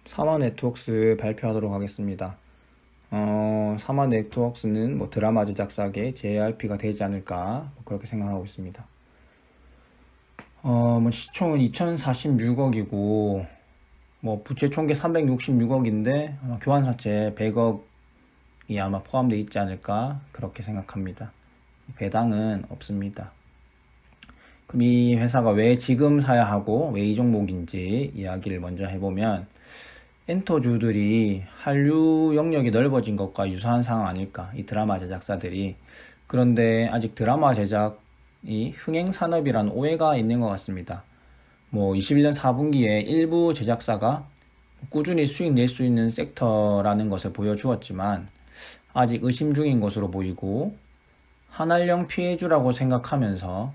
사마 네트웍스 발표하도록 하겠습니다. 사마 네트웍스는 뭐 드라마 제작사계 JYP가 되지 않을까 그렇게 생각하고 있습니다. 뭐 시총은 2046억이고 뭐 부채 총계 366억인데 교환사채 100억이 아마 포함되어 있지 않을까 그렇게 생각합니다. 배당은 없습니다. 그럼 이 회사가 왜 지금 사야 하고 왜 이 종목인지 이야기를 먼저 해보면, 엔터주들이 한류 영역이 넓어진 것과 유사한 상황 아닐까, 이 드라마 제작사들이. 그런데 아직 드라마 제작이 흥행산업이란 오해가 있는 것 같습니다. 뭐 21년 4분기에 일부 제작사가 꾸준히 수익 낼 수 있는 섹터라는 것을 보여주었지만 아직 의심 중인 것으로 보이고, 한알령 피해주라고 생각하면서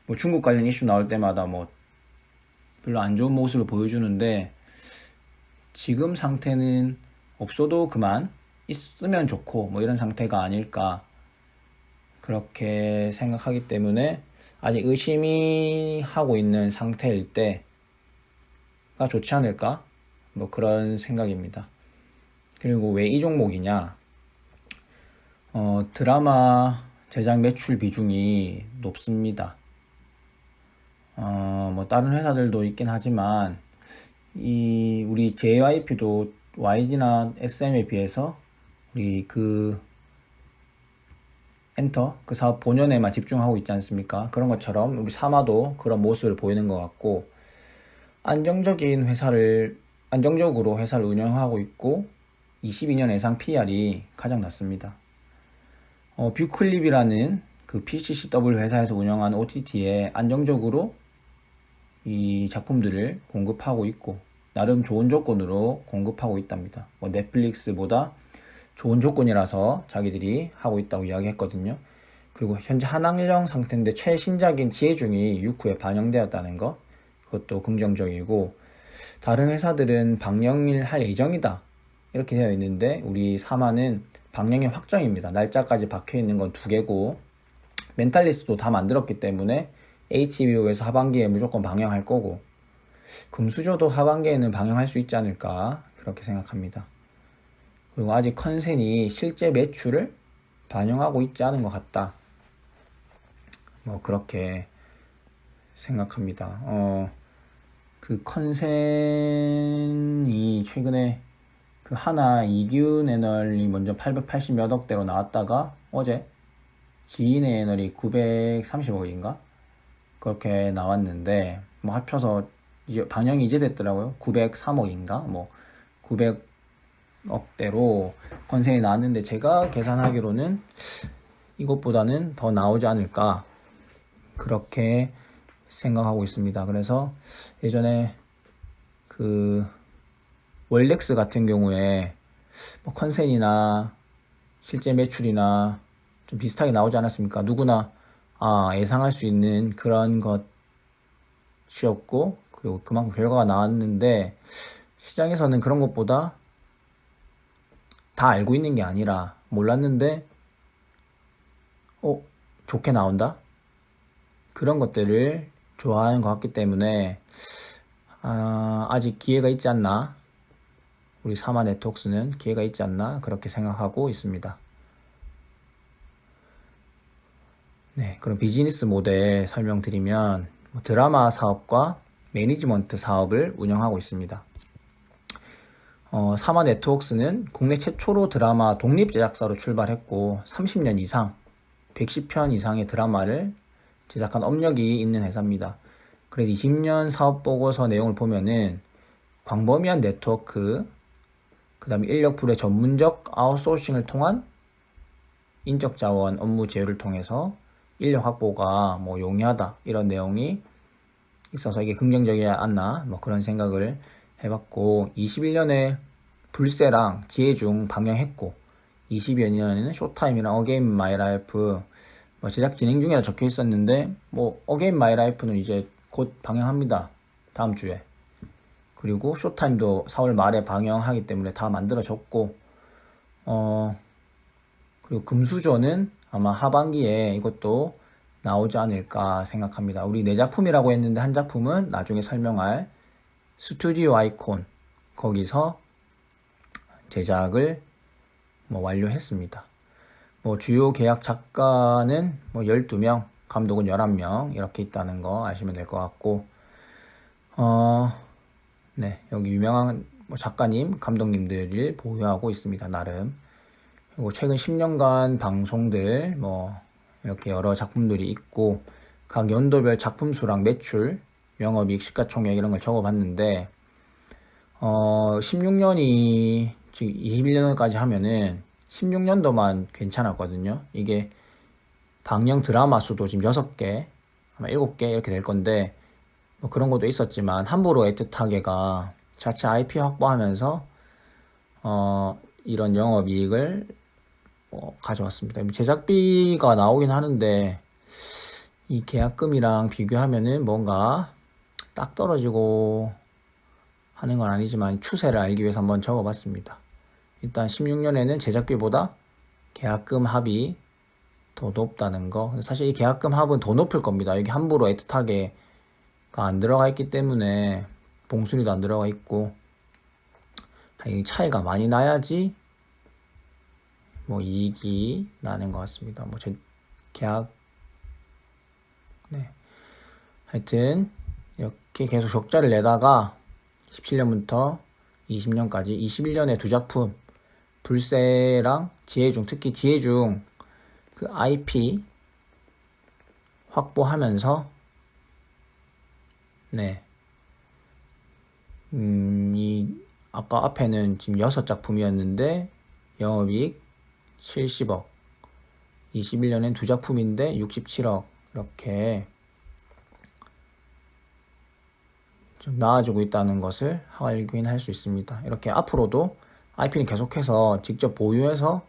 뭐 중국 관련 이슈 나올 때마다 뭐 별로 안 좋은 모습을 보여주는데, 지금 상태는 없어도 그만 있으면 좋고 뭐 이런 상태가 아닐까 그렇게 생각하기 때문에 아직 의심이 하고 있는 상태일 때가 좋지 않을까 뭐 그런 생각입니다. 그리고 왜 이 종목이냐, 드라마 제작 매출 비중이 높습니다. 뭐 다른 회사들도 있긴 하지만 우리 JYP도 YG나 SM에 비해서 우리 엔터 사업 본연에만 집중하고 있지 않습니까? 그런 것처럼 우리 사마도 그런 모습을 보이는 것 같고, 안정적으로 회사를 운영하고 있고 22년 예상 PR이 가장 낮습니다. 뷰클립이라는 PCCW 회사에서 운영하는 OTT에 안정적으로 이 작품들을 공급하고 있고 나름 좋은 조건으로 공급하고 있답니다. 뭐 넷플릭스보다 좋은 조건이라서 자기들이 하고 있다고 이야기했거든요. 그리고 현재 한항령 상태인데 최신작인 지혜중이 6후에 반영되었다는 것, 그것도 긍정적이고, 다른 회사들은 방영일 할 예정이다 이렇게 되어 있는데 우리 사마는 방영의 확정입니다. 날짜까지 박혀있는 건 2개고 멘탈리스트도 다 만들었기 때문에 HBO에서 하반기에 무조건 방영할 거고, 금수저도 하반기에는 방영할 수 있지 않을까 그렇게 생각합니다. 그리고 아직 컨센이 실제 매출을 반영하고 있지 않은 것 같다 뭐 그렇게 생각합니다. 컨센이 최근에 하나 이균 애널이 먼저 880 몇 억대로 나왔다가 어제 지인의 애널이 930억인가 그렇게 나왔는데, 뭐 합쳐서 이제 방영이 이제 됐더라고요. 903억인가 뭐 900억대로 컨센이 나왔는데, 제가 계산하기로는 이것보다는 더 나오지 않을까 그렇게 생각하고 있습니다. 그래서 예전에 월렉스 같은 경우에 뭐 컨센이나 실제 매출이나 좀 비슷하게 나오지 않았습니까? 누구나 예상할 수 있는 그런 것이었고, 그리고 그만큼 결과가 나왔는데, 시장에서는 그런 것보다 다 알고 있는 게 아니라 몰랐는데 좋게 나온다? 그런 것들을 좋아하는 것 같기 때문에 아직 기회가 있지 않나, 우리 사마 네트웍스는 기회가 있지 않나 그렇게 생각하고 있습니다. 네, 그럼 비즈니스 모델 설명드리면, 드라마 사업과 매니지먼트 사업을 운영하고 있습니다. 사마 네트웍스는 국내 최초로 드라마 독립 제작사로 출발했고 30년 이상 110편 이상의 드라마를 제작한 업력이 있는 회사입니다. 그래서 20년 사업보고서 내용을 보면은 광범위한 네트워크, 그 다음에 인력풀의 전문적 아웃소싱을 통한 인적 자원 업무 제휴를 통해서 인력 확보가 뭐 용이하다 이런 내용이 있어서 이게 긍정적이지 않나 뭐 그런 생각을 해봤고, 21년에 불새랑 지혜중 방영했고 22년에는 쇼타임이랑 어게인 마이 라이프 뭐 제작 진행 중이라 적혀 있었는데, 뭐 어게인 마이 라이프는 이제 곧 방영합니다. 다음 주에. 그리고 쇼타임도 4월 말에 방영하기 때문에 다 만들어졌고, 그리고 금수저는 아마 하반기에 이것도 나오지 않을까 생각합니다. 우리 4작품이라고 했는데 한 작품은 나중에 설명할 스튜디오 아이콘 거기서 제작을 완료했습니다. 주요 계약 작가는 12명, 감독은 11명 이렇게 있다는 거 아시면 될 것 같고, 네, 여기 유명한 작가님, 감독님들을 보유하고 있습니다. 나름. 그리고 최근 10년간 방송들 이렇게 여러 작품들이 있고, 각 연도별 작품 수랑 매출, 영업이익, 시가총액 이런 걸 적어봤는데 16년이 지금 21년까지 하면은 16년도만 괜찮았거든요. 이게 방영 드라마 수도 지금 6개, 아마 7개 이렇게 될 건데 그런 것도 있었지만 함부로 애틋하게가 자체 IP 확보하면서 이런 영업이익을 가져왔습니다. 제작비가 나오긴 하는데 이 계약금이랑 비교하면은 뭔가 딱 떨어지고 하는 건 아니지만 추세를 알기 위해서 한번 적어봤습니다. 일단 16년에는 제작비보다 계약금 합이 더 높다는 거. 사실 이 계약금 합은 더 높을 겁니다. 여기 함부로 애틋하게가 안 들어가 있기 때문에 봉순이도 안 들어가 있고 이 차이가 많이 나야지 이익이 나는 것 같습니다. 계약 네. 하여튼 이렇게 계속 적자를 내다가 17년부터 20년까지 21년에 두 작품 불새랑 지혜중, 특히 지혜중 그 IP 확보하면서 네. 이 아까 앞에는 지금 6작품이었는데 영업이익 70억, 21년엔 두 작품인데 67억 이렇게 좀 나아지고 있다는 것을 확인할 수 있습니다. 이렇게 앞으로도 IP는 계속해서 직접 보유해서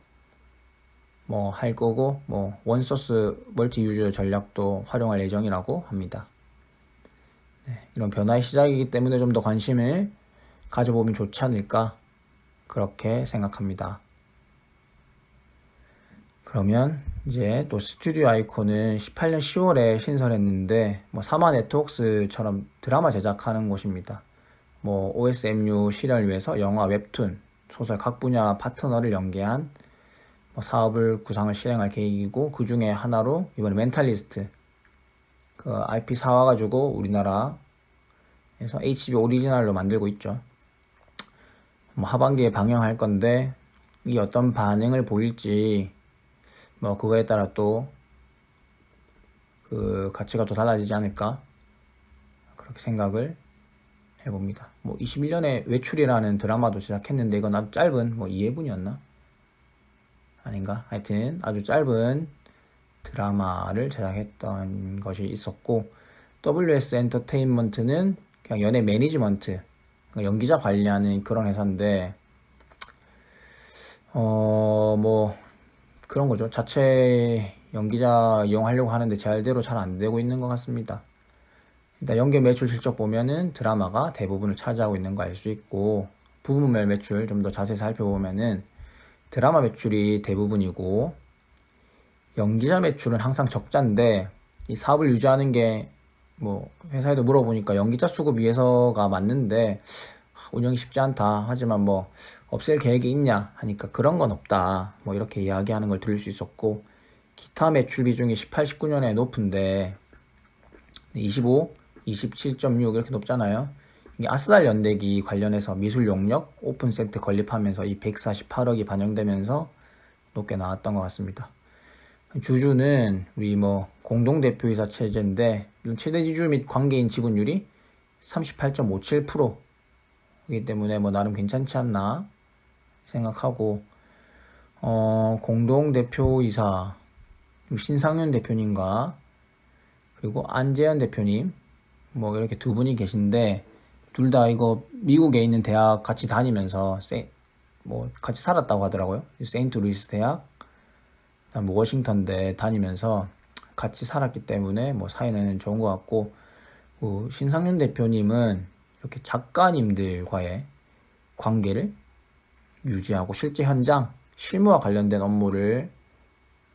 할 거고 원소스 멀티 유저 전략도 활용할 예정이라고 합니다. 네, 이런 변화의 시작이기 때문에 좀 더 관심을 가져보면 좋지 않을까 그렇게 생각합니다. 그러면 이제 또 스튜디오 아이콘은 18년 10월에 신설했는데 사마 네트웍스처럼 드라마 제작하는 곳입니다. OSMU 시리얼 위해서 영화, 웹툰, 소설 각 분야 파트너를 연계한 사업을 구상을 실행할 계획이고, 그 중에 하나로 이번에 멘탈리스트 그 IP 사와가지고 우리나라에서 HBO 오리지널로 만들고 있죠. 하반기에 방영할 건데 이게 어떤 반응을 보일지 그거에 따라 또 그 가치가 또 달라지지 않을까 그렇게 생각을 해봅니다. 21년에 외출이라는 드라마도 제작했는데 이건 아주 짧은 2회분이었나? 아닌가? 하여튼 아주 짧은 드라마를 제작했던 것이 있었고, WS 엔터테인먼트는 그냥 연예 매니지먼트, 연기자 관리하는 그런 회사인데 그런 거죠. 자체 연기자 이용하려고 하는데 제할대로 잘 안 되고 있는 것 같습니다. 일단 연계 매출 실적 보면은 드라마가 대부분을 차지하고 있는 거 알 수 있고, 부분별 매출 좀 더 자세히 살펴보면은 드라마 매출이 대부분이고 연기자 매출은 항상 적자인데, 이 사업을 유지하는 게 회사에도 물어보니까 연기자 수급 위해서가 맞는데 운영이 쉽지 않다. 하지만 없앨 계획이 있냐 하니까 그런 건 없다. 이렇게 이야기하는 걸 들을 수 있었고, 기타 매출 비중이 18, 19년에 높은데 25, 27.6 이렇게 높잖아요. 이게 아스달 연대기 관련해서 미술 용역 오픈 세트 건립하면서 이 148억이 반영되면서 높게 나왔던 것 같습니다. 주주는 우리 공동대표이사 체제인데 최대 지주 및 관계인 지분율이 38.57%이기 때문에 나름 괜찮지 않나 생각하고, 공동대표이사 신상윤 대표님과 그리고 안재현 대표님 이렇게 두 분이 계신데, 둘 다 이거 미국에 있는 대학 같이 다니면서 같이 살았다고 하더라고요. 세인트루이스 대학, 그다음 워싱턴대 다니면서 같이 살았기 때문에 사이는 좋은 것 같고, 신상윤 대표님은 이렇게 작가님들과의 관계를 유지하고 실제 현장 실무와 관련된 업무를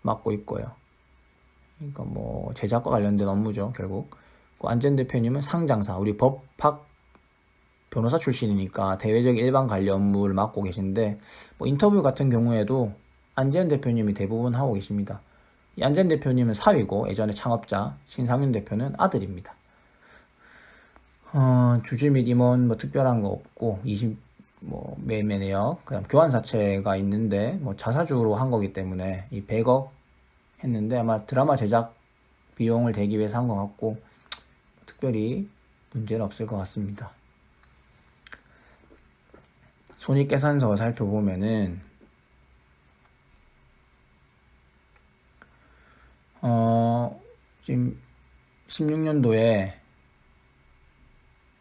맡고 있고요. 그러니까 제작과 관련된 업무죠, 결국. 안재현 대표님은 상장사, 우리 법학 변호사 출신이니까 대외적 일반 관련 업무를 맡고 계신데 뭐 인터뷰 같은 경우에도 안재현 대표님이 대부분 하고 계십니다. 이 안재현 대표님은 사위고 예전에 창업자, 신상윤 대표는 아들입니다. 주주 및 임원 뭐 특별한 거 없고 매매 내역, 그다음 교환사채가 있는데 뭐 자사주로 한 거기 때문에 이 100억 했는데 아마 드라마 제작 비용을 대기 위해서 한 것 같고 특별히 문제는 없을 것 같습니다. 손익계산서 살펴보면은 지금 16년도에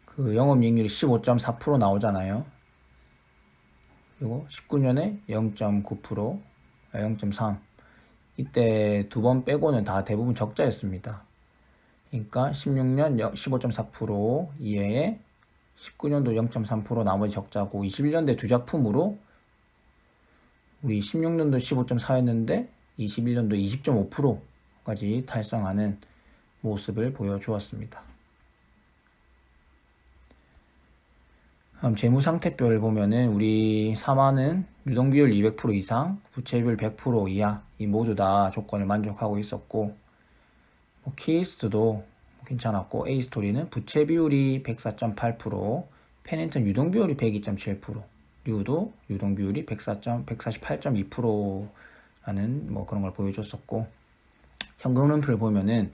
그 영업이익률이 15.4% 나오잖아요. 그리고 19년에 0.9%, 0.3. 이때 두 번 빼고는 다 대부분 적자였습니다. 그러니까 16년 15.4% 이외에 19년도 0.3% 나머지 적자고 21년도에 두 작품으로 우리 16년도 15.4였는데 21년도 20.5%까지 달성하는 모습을 보여주었습니다. 다음 재무상태표를 보면은 우리 사마는 유동비율 200% 이상, 부채비율 100% 이하 이 모두 다 조건을 만족하고 있었고 케이스트도 괜찮았고 A스토리는 부채비율이 104.8%, 페넨트는 유동비율이 102.7%, 류도 유동비율이 148.2%라는 뭐 그런 걸 보여줬었고 현금흐름표를 보면은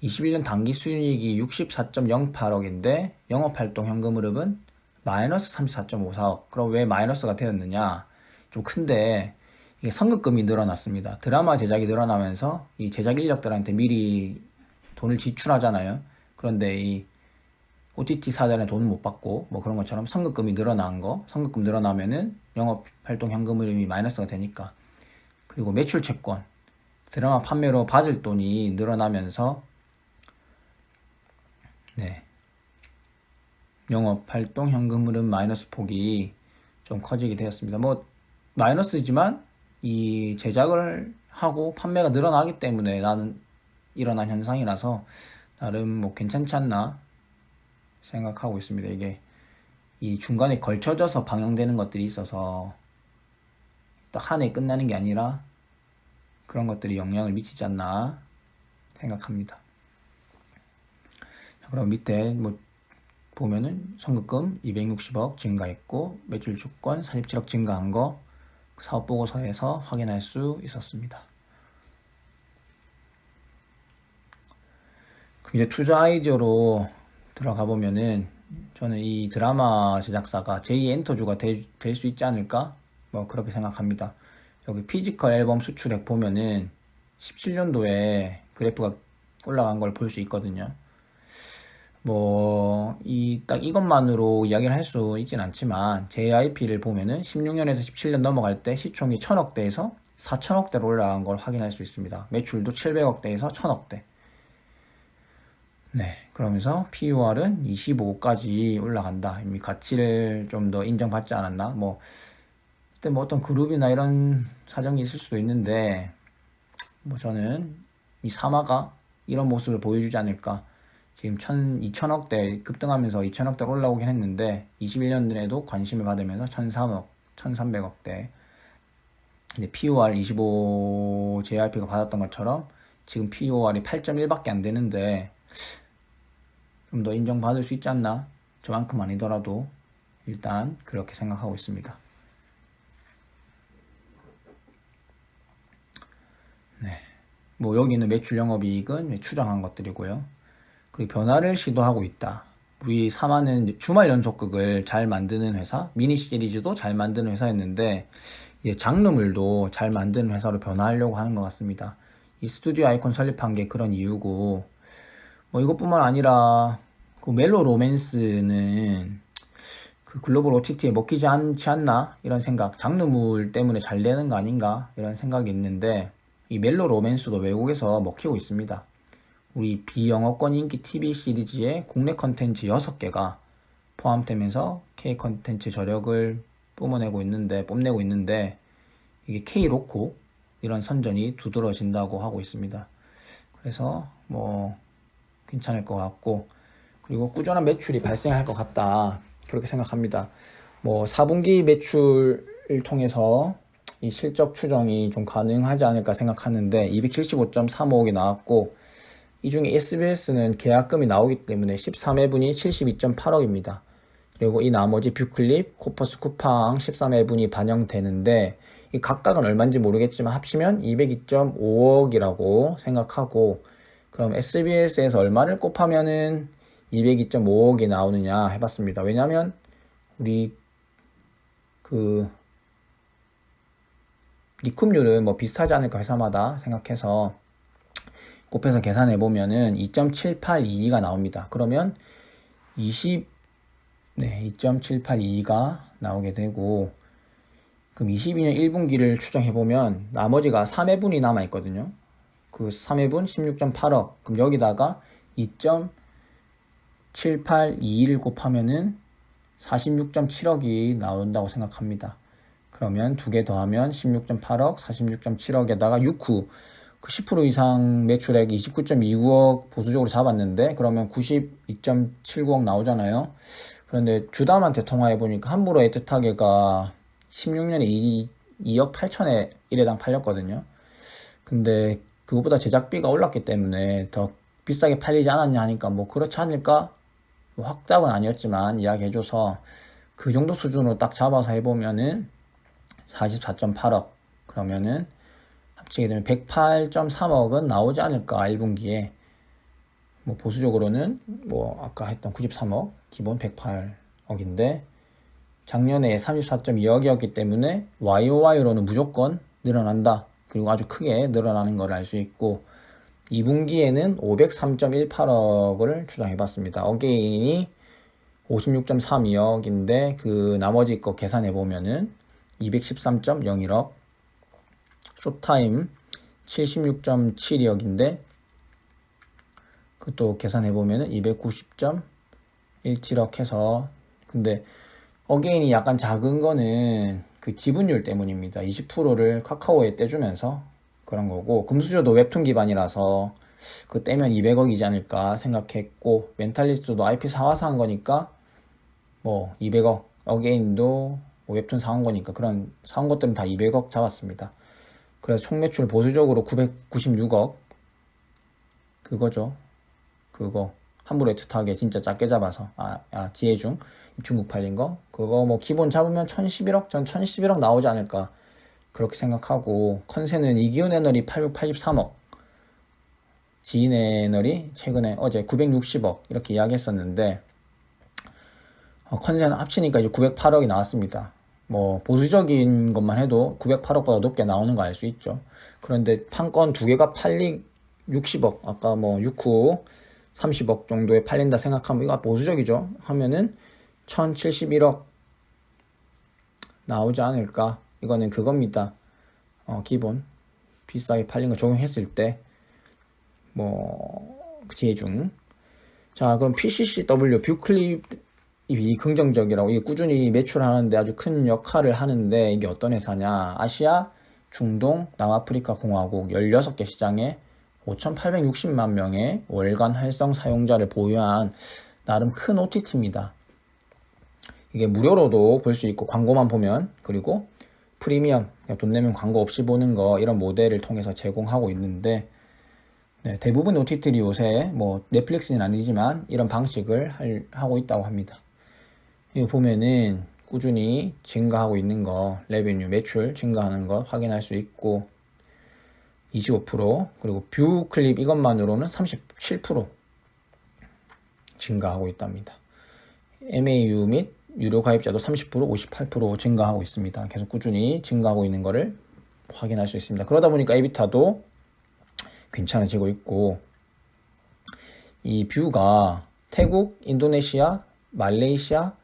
21년 당기 순이익이 64.08억인데 영업활동 현금흐름은 마이너스 34.54억. 그럼 왜 마이너스가 되었느냐? 좀 큰데 이게 선급금이 늘어났습니다. 드라마 제작이 늘어나면서 이 제작 인력들한테 미리 돈을 지출하잖아요. 그런데 이 OTT사들은 돈을 못 받고 뭐 그런 것처럼 선급금이 늘어난 거, 선급금 늘어나면은 영업활동 현금흐름이 마이너스가 되니까. 그리고 매출 채권, 드라마 판매로 받을 돈이 늘어나면서 영업활동 현금흐름 마이너스 폭이 좀 커지게 되었습니다. 뭐 마이너스지만 이 제작을 하고 판매가 늘어나기 때문에 나는 일어난 현상이라서 나름 뭐 괜찮지 않나 생각하고 있습니다. 이게 이 중간에 걸쳐져서 방영되는 것들이 있어서 딱 한 해 끝나는 게 아니라 그런 것들이 영향을 미치지 않나 생각합니다. 그럼 밑에 뭐 보면은 선급금 260억 증가했고 매출 주권 47억 증가한 거 사업보고서에서 확인할 수 있었습니다. 이제 투자 아이디어로 들어가 보면은 저는 이 드라마 제작사가 제2 엔터주가 될 수 있지 않을까? 뭐 그렇게 생각합니다. 여기 피지컬 앨범 수출액 보면은 17년도에 그래프가 올라간 걸 볼 수 있거든요. 뭐 딱 이것만으로 이야기를 할 수 있진 않지만 JIP를 보면은 16년에서 17년 넘어갈 때 시총이 1000억대에서 4000억대로 올라간 걸 확인할 수 있습니다. 매출도 700억대에서 1000억대. 그러면서 PUR은 25까지 올라간다. 이미 가치를 좀 더 인정받지 않았나? 뭐 그때 뭐 어떤 그룹이나 이런 사정이 있을 수도 있는데 뭐 저는 이 사마가 이런 모습을 보여주지 않을까. 지금 2000억대 급등하면서 2000억대 올라오긴 했는데 21년에도 관심을 받으면서 1300억, 1300억대. 근데 PUR 25 JYP가 받았던 것처럼 지금 PUR이 8.1밖에 안 되는데 좀 더 인정받을 수 있지 않나? 저만큼 아니더라도 일단 그렇게 생각하고 있습니다. 뭐 여기는 매출 영업이익은 추정한 것들이고요. 그리고 변화를 시도하고 있다. 우리 사마는 주말 연속극을 잘 만드는 회사, 미니 시리즈도 잘 만드는 회사였는데 이제 장르물도 잘 만드는 회사로 변화하려고 하는 것 같습니다. 이 스튜디오 아이콘 설립한 게 그런 이유고 뭐 이것뿐만 아니라 그 멜로 로맨스는 그 글로벌 OTT에 먹히지 않지 않나 이런 생각, 장르물 때문에 잘 되는 거 아닌가 이런 생각이 있는데 이 멜로 로맨스도 외국에서 먹히고 있습니다. 우리 비영어권 인기 TV 시리즈에 국내 컨텐츠 6개가 포함되면서 K 컨텐츠 저력을 뽐내고 있는데 이게 K-로코 이런 선전이 두드러진다고 하고 있습니다. 그래서 뭐 괜찮을 것 같고 그리고 꾸준한 매출이 발생할 것 같다. 그렇게 생각합니다. 뭐 4분기 매출을 통해서 이 실적 추정이 좀 가능하지 않을까 생각하는데 275.35억이 나왔고, 이 중에 SBS는 계약금이 나오기 때문에 13회분이 72.8억입니다. 그리고 이 나머지 뷰클립, 코퍼스, 쿠팡 13회분이 반영되는데, 이 각각은 얼마인지 모르겠지만 합치면 202.5억이라고 생각하고, 그럼 SBS에서 얼마를 곱하면은 202.5억이 나오느냐 해봤습니다. 왜냐면 우리 그 리쿰률은 뭐 비슷하지 않을까 회사마다 생각해서 곱해서 계산해 보면은 2.7822가 나옵니다. 그러면 2.7822가 나오게 되고, 그럼 22년 1분기를 추정해 보면 나머지가 3회분이 남아 있거든요. 그 3회분 16.8억. 그럼 여기다가 2.7822를 곱하면은 46.7억이 나온다고 생각합니다. 그러면 두 개 더하면 16.8억, 46.7억에다가 6후 그 10% 이상 매출액 29.29억 보수적으로 잡았는데, 그러면 92.79억 나오잖아요. 그런데 주담한테 통화해보니까 함부로 애틋하게가 16년에 2억 8천에 1회당 팔렸거든요. 근데 그것보다 제작비가 올랐기 때문에 더 비싸게 팔리지 않았냐 하니까 뭐 그렇지 않을까? 뭐 확답은 아니었지만 이야기해줘서 그 정도 수준으로 딱 잡아서 해보면은 44.8억, 그러면은 합치게 되면 108.3억은 나오지 않을까 1분기에. 뭐 보수적으로는 뭐 아까 했던 93억 기본 108억인데 작년에 34.2억이었기 때문에 YOY로는 무조건 늘어난다, 그리고 아주 크게 늘어나는 걸 알 수 있고, 2분기에는 503.18억을 추정해봤습니다. 어게인이 56.32억인데 그 나머지 거 계산해보면은 213.01억, 쇼타임 76.72억인데 그것도 계산해보면은 290.17억 해서, 근데 어게인이 약간 작은 거는 그 지분율 때문입니다. 20%를 카카오에 떼주면서 그런 거고, 금수저도 웹툰 기반이라서 그 떼면 200억이지 않을까 생각했고, 멘탈리스트도 IP 사와서 한 거니까 뭐 200억, 어게인도 뭐 웹툰 사온 거니까 그런 사온 것들은 다 200억 잡았습니다. 그래서 총 매출 보수적으로 996억 그거죠. 그거 함부로 애틋하게 진짜 작게 잡아서 지혜중 중국 팔린 거 그거 뭐 기본 잡으면 1011억, 전 1011억 나오지 않을까 그렇게 생각하고, 컨센은 이기훈 애널이 883억, 지인 애널이 최근에 어제 960억 이렇게 이야기했었는데, 컨센 합치니까 이제 908억이 나왔습니다. 뭐 보수적인 것만 해도 908억보다 높게 나오는 거 알 수 있죠. 그런데 판권 두 개가 팔리 60억, 아까 뭐 6후 30억 정도에 팔린다 생각하면 이거 보수적이죠. 하면은 1071억 나오지 않을까. 이거는 그겁니다. 기본 비싸게 팔린 거 적용했을 때 뭐 지혜중. 자, 그럼 PCCW 뷰클립이 긍정적이라고, 이게 꾸준히 매출하는데 아주 큰 역할을 하는데, 이게 어떤 회사냐, 아시아, 중동, 남아프리카 공화국 16개 시장에 5,860만 명의 월간 활성 사용자를 보유한 나름 큰 OTT입니다. 이게 무료로도 볼 수 있고 광고만 보면, 그리고 프리미엄, 돈 내면 광고 없이 보는 거, 이런 모델을 통해서 제공하고 있는데, 네, 대부분 OTT들이 요새 뭐 넷플릭스는 아니지만 이런 방식을 하고 있다고 합니다. 이거 보면은 꾸준히 증가하고 있는 거, 레베뉴, 매출 증가하는 거 확인할 수 있고, 25%, 그리고 뷰 클립 이것만으로는 37% 증가하고 있답니다. MAU 및 유료 가입자도 30%, 58% 증가하고 있습니다. 계속 꾸준히 증가하고 있는 거를 확인할 수 있습니다. 그러다 보니까 에비타도 괜찮아지고 있고, 이 뷰가 태국, 인도네시아, 말레이시아,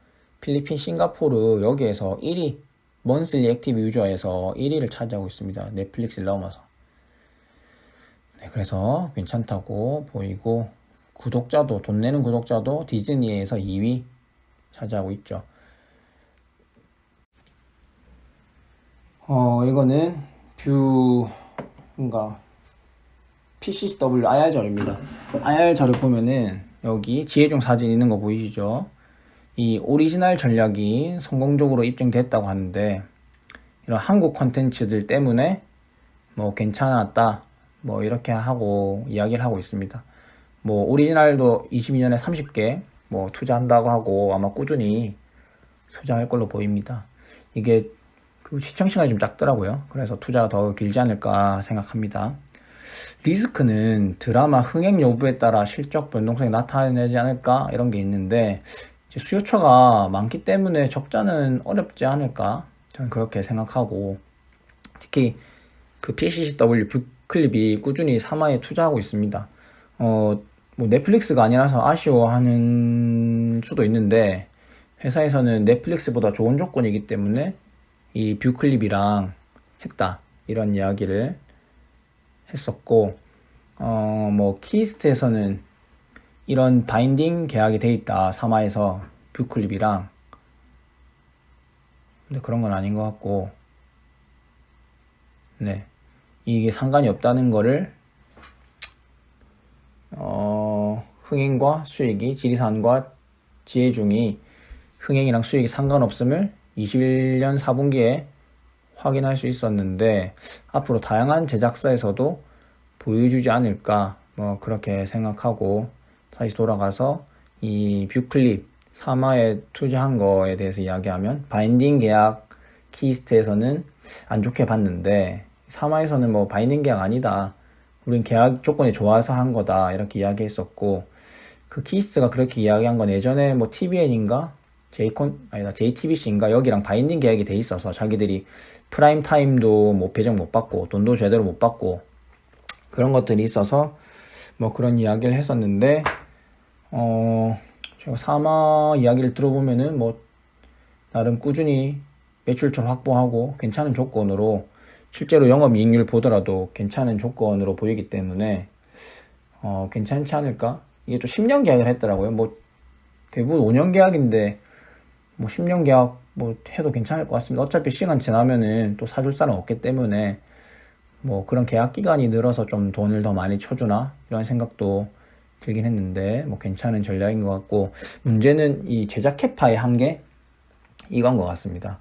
필리핀, 싱가포르 여기에서 1위, 먼슬리 액티브 유저에서 1위를 차지하고 있습니다. 넷플릭스를 넘어서. 네, 그래서 괜찮다고 보이고, 구독자도, 돈 내는 구독자도 디즈니에서 2위 차지하고 있죠. 이거는 뷰인가 PCW IR 자료입니다. IR 자료 보면은 여기 지혜중 사진 있는 거 보이시죠? 이 오리지널 전략이 성공적으로 입증됐다고 하는데, 이런 한국 컨텐츠들 때문에 뭐 괜찮았다, 뭐 이렇게 하고 이야기를 하고 있습니다. 뭐 오리지널도 22년에 30개 뭐 투자한다고 하고 아마 꾸준히 투자할 걸로 보입니다. 이게 그 시청 시간이 좀 작더라고요. 그래서 투자가 더 길지 않을까 생각합니다. 리스크는 드라마 흥행 여부에 따라 실적 변동성이 나타내지 않을까 이런 게 있는데, 이제 수요처가 많기 때문에 적자는 어렵지 않을까 저는 그렇게 생각하고, 특히 그 PCCW 뷰클립이 꾸준히 3화에 투자하고 있습니다. 뭐 넷플릭스가 아니라서 아쉬워하는 수도 있는데, 회사에서는 넷플릭스보다 좋은 조건이기 때문에 이 뷰클립이랑 했다 이런 이야기를 했었고, 뭐 키스트에서는 이런 바인딩 계약이 돼 있다 3화에서 뷰클립이랑. 근데 그런 건 아닌 것 같고, 네, 이게 상관이 없다는 거를 흥행과 수익이, 지리산과 지혜중이 흥행이랑 수익이 상관없음을 21년 4분기에 확인할 수 있었는데, 앞으로 다양한 제작사에서도 보여주지 않을까 뭐 그렇게 생각하고, 다시 돌아가서 이 뷰클립 3화에 투자한 거에 대해서 이야기하면, 바인딩 계약 키스트에서는 안 좋게 봤는데 3화에서는 뭐 바인딩 계약 아니다, 우린 계약 조건이 좋아서 한 거다 이렇게 이야기했었고, 그 키스트가 그렇게 이야기한 건 예전에 뭐 TVN인가 JTBC인가 여기랑 바인딩 계약이 돼 있어서 자기들이 프라임 타임도 뭐 배정 못 받고 돈도 제대로 못 받고 그런 것들이 있어서 뭐 그런 이야기를 했었는데, 제가 3화 이야기를 들어보면은 뭐 나름 꾸준히 매출처를 확보하고 괜찮은 조건으로, 실제로 영업이익률 보더라도 괜찮은 조건으로 보이기 때문에 괜찮지 않을까. 이게 또 10년 계약을 했더라고요. 뭐 대부분 5년 계약인데 뭐 10년 계약 뭐 해도 괜찮을 것 같습니다. 어차피 시간 지나면은 또 사줄 사람 없기 때문에 뭐 그런 계약 기간이 늘어서 좀 돈을 더 많이 쳐주나 이런 생각도 들긴 했는데, 뭐 괜찮은 전략인 것 같고, 문제는 이 제작 캐파의 한계, 이건 것 같습니다.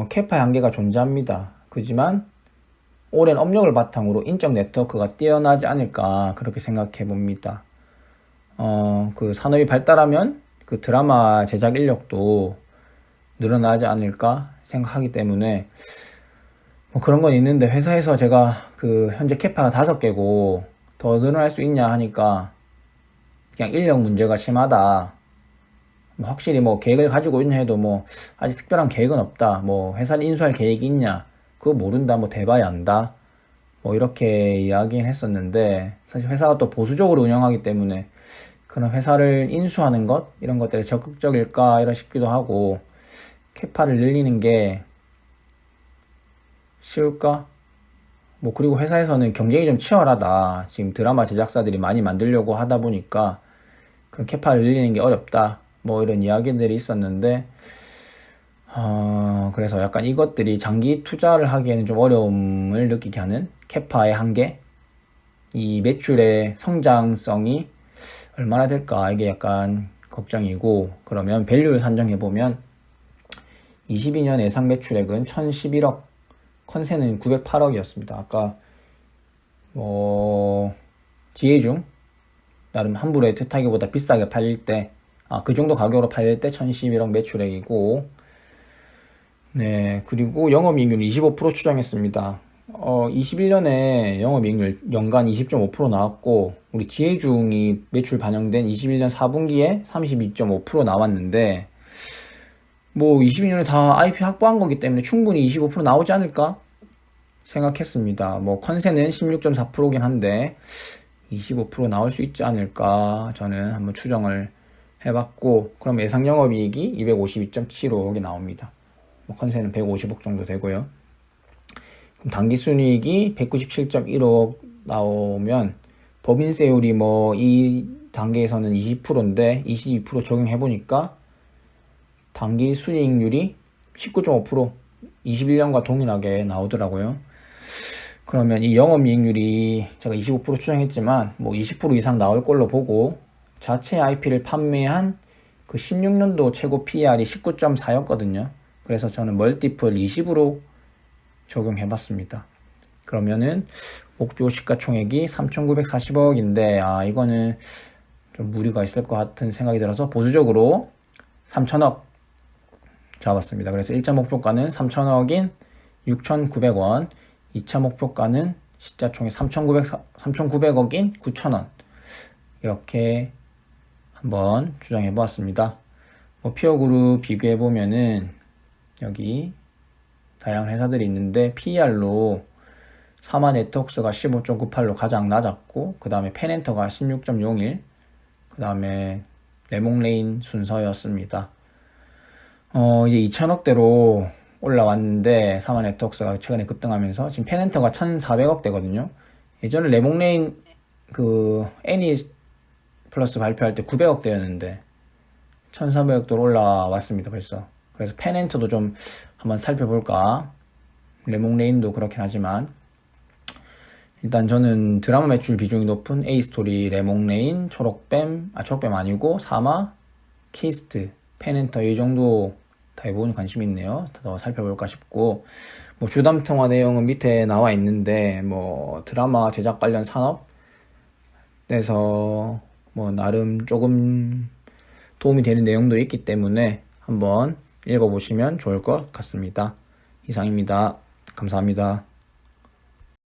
캐파의 한계가 존재합니다. 그지만 오랜 업력을 바탕으로 인적 네트워크가 뛰어나지 않을까 그렇게 생각해 봅니다. 그 산업이 발달하면 그 드라마 제작 인력도 늘어나지 않을까 생각하기 때문에 뭐 그런 건 있는데, 회사에서 제가 그 현재 캐파가 5개고 더 늘어날 수 있냐 하니까 그냥 인력 문제가 심하다, 뭐 확실히 뭐 계획을 가지고 있냐 해도 뭐 아직 특별한 계획은 없다, 뭐 회사를 인수할 계획이 있냐 그거 모른다, 뭐 대봐야 안다, 뭐 이렇게 이야기는 했었는데, 사실 회사가 또 보수적으로 운영하기 때문에 그런 회사를 인수하는 것 이런 것들이 적극적일까 이런 싶기도 하고, 캐파를 늘리는 게 쉬울까? 뭐 그리고 회사에서는 경쟁이 좀 치열하다, 지금 드라마 제작사들이 많이 만들려고 하다 보니까 그런 캐파를 늘리는 게 어렵다, 뭐 이런 이야기들이 있었는데, 그래서 약간 이것들이 장기 투자를 하기에는 좀 어려움을 느끼게 하는 캐파의 한계, 이 매출의 성장성이 얼마나 될까 이게 약간 걱정이고, 그러면 밸류를 산정해보면 22년 예상 매출액은 1011억, 컨센은 908억이었습니다. 아까 뭐 지혜중 나름 함부로의 뜻하기보다 비싸게 팔릴 때, 그 정도 가격으로 팔릴 때 1011억 매출액이고, 네, 그리고 영업이익률 25% 추정했습니다. 21년에 영업이익률 연간 20.5% 나왔고, 우리 지혜중이 매출 반영된 21년 4분기에 32.5% 나왔는데, 뭐 22년에 다 IP 확보한 거기 때문에 충분히 25% 나오지 않을까 생각했습니다. 뭐 컨센은 16.4%긴 한데 25% 나올 수 있지 않을까 저는 한번 추정을 해봤고, 그럼 예상 영업이익이 252.75억이 나옵니다. 뭐 컨센은 150억 정도 되고요. 그럼 당기순이익이 197.15억 나오면 법인세율이 뭐 이 단계에서는 20%인데 22% 적용해보니까 당기순이익률이 19.5%, 21년과 동일하게 나오더라고요. 그러면 이 영업이익률이 제가 25% 추정했지만 뭐 20% 이상 나올 걸로 보고, 자체 IP를 판매한 그 16년도 최고 PER이 19.4였거든요. 그래서 저는 멀티플 20으로 적용해봤습니다. 그러면은 목표 시가총액이 3,940억인데 이거는 좀 무리가 있을 것 같은 생각이 들어서 보수적으로 3,000억 잡았습니다. 그래서 1차 목표가는 3,000억인 6,900원, 2차 목표가는 시가총액 3,900억인 9,000원 이렇게 한번 주장해 보았습니다. 피어그룹 비교해 보면은 여기 다양한 회사들이 있는데 PER로 사마네트웍스가 15.98로 가장 낮았고, 그 다음에 펜엔터가 16.01, 그 다음에 레몽레인 순서였습니다. 이제 2,000억대로 올라왔는데 사마네트웍스가 최근에 급등하면서 지금 펜엔터가 1,400억대거든요. 예전에 레몽레인 그 애니 플러스 발표할 때 900억대였는데 1,400억대로 올라왔습니다 벌써. 그래서 펜엔터도 좀 한번 살펴볼까. 레몽레인도 그렇긴 하지만 일단 저는 드라마 매출 비중이 높은 에이스토리, 레몽레인, 초록뱀 아니고 사마, 키스트, 펜엔터 이 정도 대부분 관심이 있네요. 더 살펴볼까 싶고, 주담 통화 내용은 밑에 나와 있는데 드라마 제작 관련 산업에서 나름 조금 도움이 되는 내용도 있기 때문에 한번 읽어보시면 좋을 것 같습니다. 이상입니다. 감사합니다.